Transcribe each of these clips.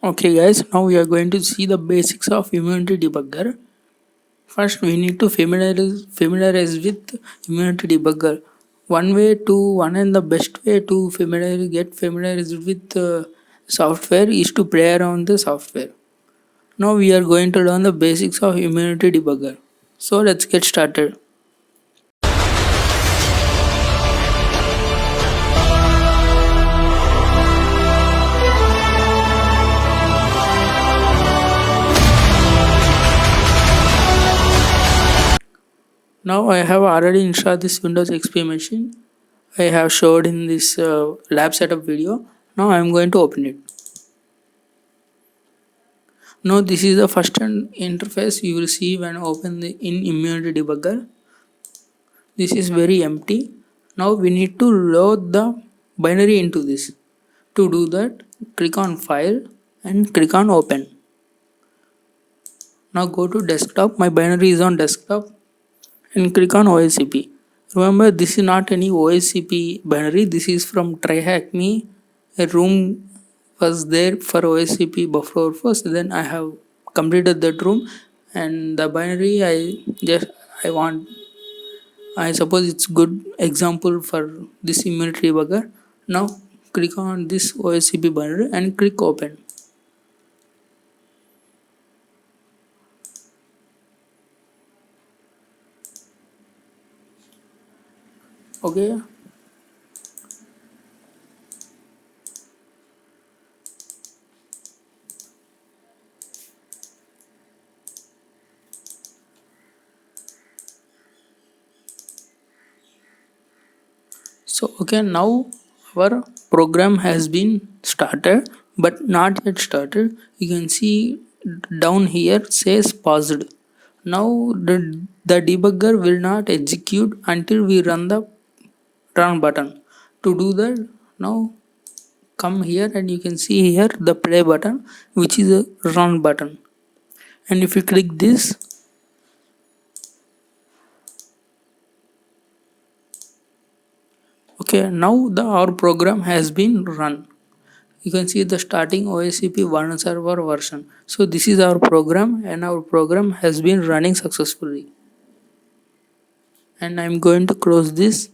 Okay guys, now we are going to see the basics of immunity debugger. First we need to familiarize with immunity debugger. One and the best way to get familiarized with software is to play around the software. Now we are going to learn the basics of immunity debugger. So let's get started. Now I have already installed this Windows XP machine. I have showed in this lab setup video. Now I am going to open it. Now this is the first interface you will see when open the in immunity debugger. This is very empty. Now we need to load the binary into this. To do that, click on file and click on open. Now go to desktop. My binary is on desktop and click on OSCP. Remember, this is not any OSCP binary. This is from TryHackMe. A room was there for OSCP buffer first. Then I have completed that room, and the binary I want. I suppose it's good example for this immunity debugger. Now click on this OSCP binary and click open. Okay. So okay, now our program has been started but not yet started. You can see down here says paused. Now the debugger will not execute until we run the run button. To do that, now come here and you can see here the play button, which is a run button. And if you click this, okay, now our program has been run. You can see the starting OSCP 1 server version. So this is our program and our program has been running successfully. And I'm going to close this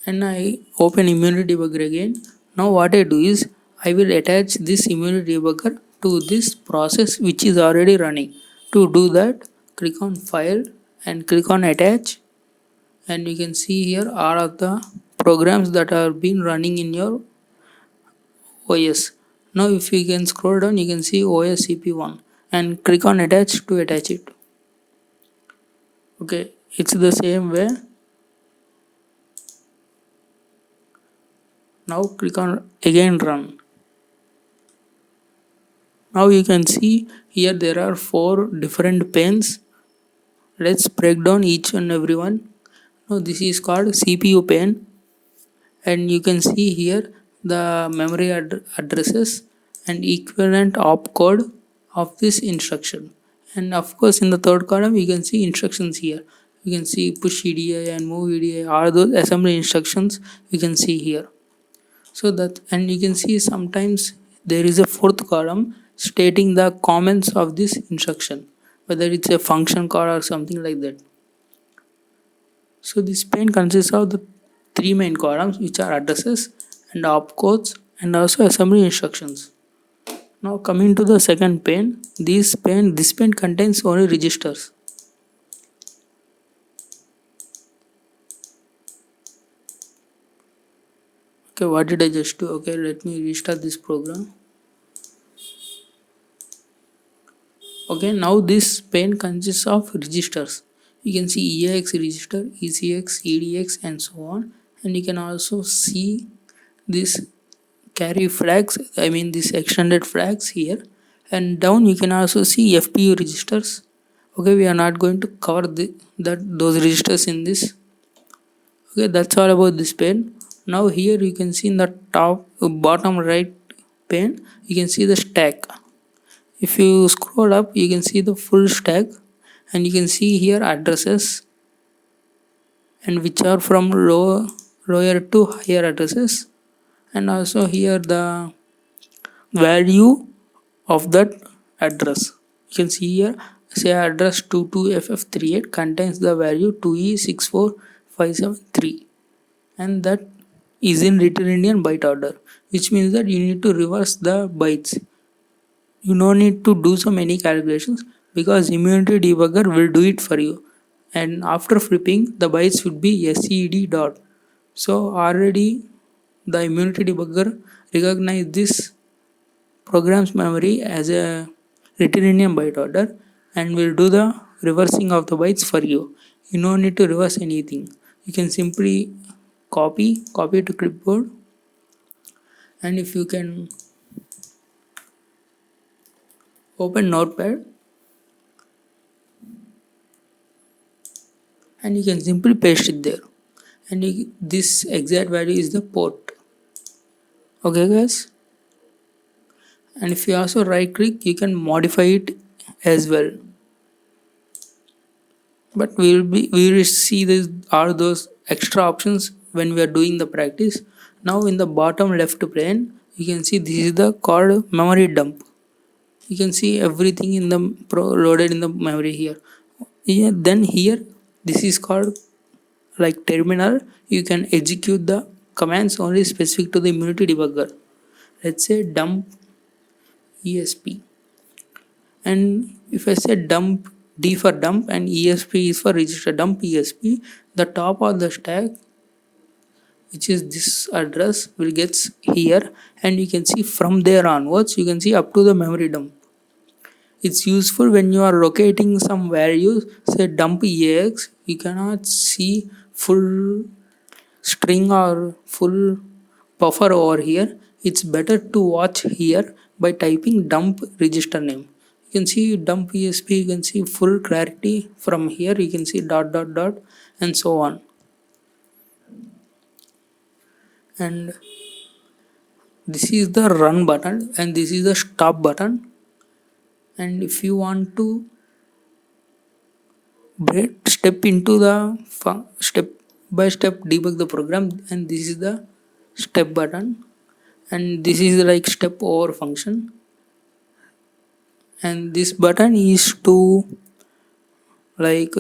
and I open immunity debugger again. Now what I do is I will attach this immunity debugger to this process which is already running. To do that, click on file and click on attach, and you can see here all of the programs that are been running in your OS. Now if you can scroll down, you can see OSCP1 and click on attach to attach it. Okay, it's the same way. Now click on again run. Now you can see here there are 4 different panes. Let's break down each and every one. Now this is called CPU pane, and you can see here the memory addresses and equivalent opcode of this instruction. And of course in the third column you can see instructions here. You can see push EDI and move EDI, all those assembly instructions you can see here. So that, and you can see sometimes there is a fourth column stating the comments of this instruction, whether it's a function call or something like that. So this pane consists of the 3 main columns, which are addresses and opcodes and also assembly instructions. Now coming to the second pane, this pane contains only registers. Okay, what did I just do? Okay, let me restart this program. Okay, now this pane consists of registers. You can see EAX register, ECX, EDX and so on. And you can also see this carry flags, I mean this extended flags here. And down you can also see FPU registers. Okay, we are not going to cover those registers in this. Okay, that's all about this pane. Now here you can see in the top bottom right pane, you can see the stack. If you scroll up, you can see the full stack, and you can see here addresses, and which are from lower to higher addresses, and also here the value of that address. You can see here, say address 22FF38 contains the value 2E64573, and that is in written Indian byte order, which means that you need to reverse the bytes. You no need to do so many calculations because immunity debugger will do it for you. And after flipping, the bytes would be SED dot. So already the immunity debugger recognize this program's memory as a written Indian byte order and will do the reversing of the bytes for you. You no need to reverse anything. You can simply copy to clipboard, and if you can open notepad and you can simply paste it there, and this exact value is the port. Okay guys, and if you also right click you can modify it as well, but we will see this are those extra options when we are doing the practice. Now in the bottom left pane you can see this is the called memory dump. You can see everything in the loaded in the memory here. Then here this is called like terminal. You can execute the commands only specific to the immunity debugger. Let's say dump esp, and if I say dump d for dump and esp is for register, dump esp, the top of the stack, which is this address, will gets here, and you can see from there onwards you can see up to the memory dump. It's useful when you are locating some values, say dump ex, you cannot see full string or full buffer over here. It's better to watch here by typing dump register name. You can see dump esp, you can see full clarity from here, you can see dot dot dot and so on. And this is the run button and this is the stop button. And if you want to step into the step by step debug the program, and this is the step button, and this is like step over function, and this button is to like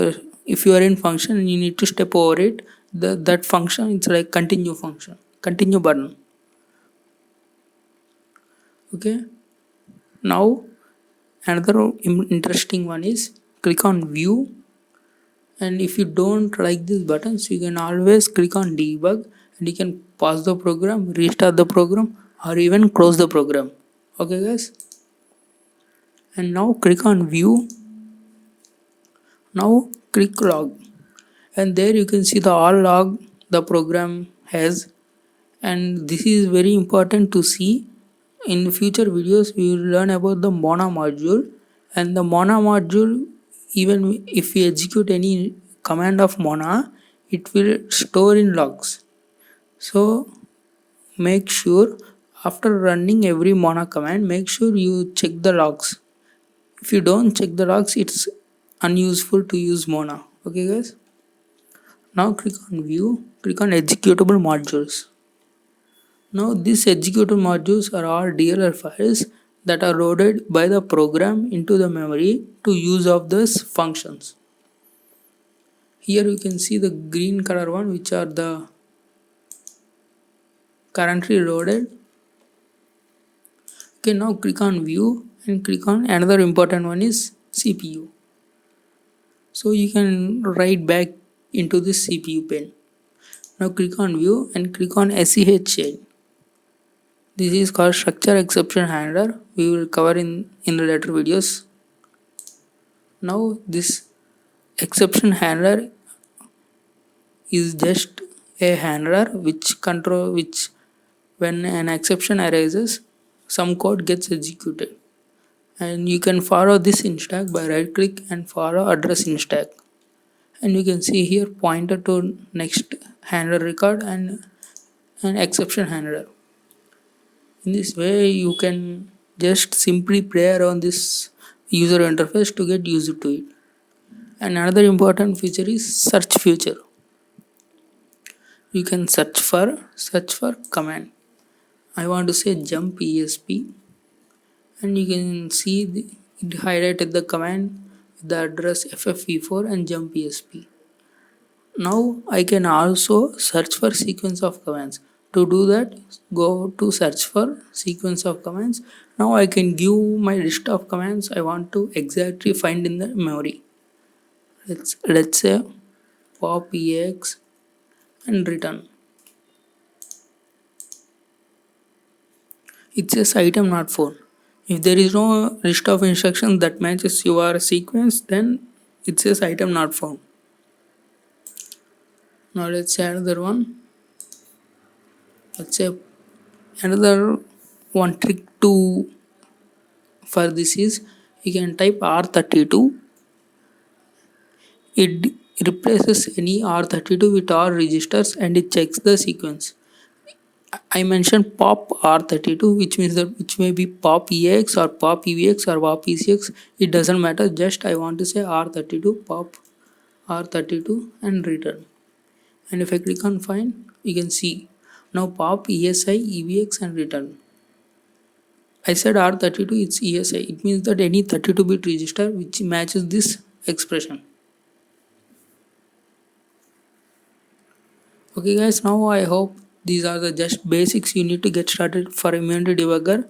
if you are in function and you need to step over it, that function it's like continue function, continue button. Okay, now another interesting one is click on view, and if you don't like these buttons you can always click on debug and you can pause the program, restart the program, or even close the program. Okay guys, and now click on view. Now click log, and there you can see the all log the program has, and this is very important to see. In future videos we will learn about the Mona module, and the Mona module, even if we execute any command of Mona, it will store in logs. So make sure after running every Mona command, make sure you check the logs. If you don't check the logs, it's unuseful to use Mona. Okay guys, now click on view, click on executable modules. Now these executable modules are all DLL files that are loaded by the program into the memory to use of these functions. Here you can see the green color one, which are the currently loaded. Okay, now click on view and click on another important one is CPU. So you can write back into this CPU pane. Now click on view and click on SEH chain. This is called structure exception handler. We will cover in the later videos. Now this exception handler is just a handler which when an exception arises, some code gets executed, and you can follow this in stack by right click and follow address in stack, and you can see here pointer to next handler record and an exception handler. In this way you can just simply play around this user interface to get used to it. And another important feature is search feature. You can search for command. I want to say jump ESP, and you can see it highlighted the command with the address FFV4 and jump ESP. Now I can also search for sequence of commands. To do that, go to search for sequence of commands. Now I can give my list of commands I want to exactly find in the memory. Let's say pop ex and return. It says item not found. If there is no list of instructions that matches your sequence, then it says item not found. Now let's say another one. Let's say another one trick to for this is you can type R32. It replaces any R32 with R registers and it checks the sequence. I mentioned pop R32, which means that which may be pop EX or pop EVX or pop ECX. It doesn't matter. Just I want to say R32 pop R32 and return. And if I click on find, you can see now pop ESI EVX and return. I said R32, it's ESI. It means that any 32-bit register which matches this expression. Okay guys, now I hope these are the just basics you need to get started for a memory debugger.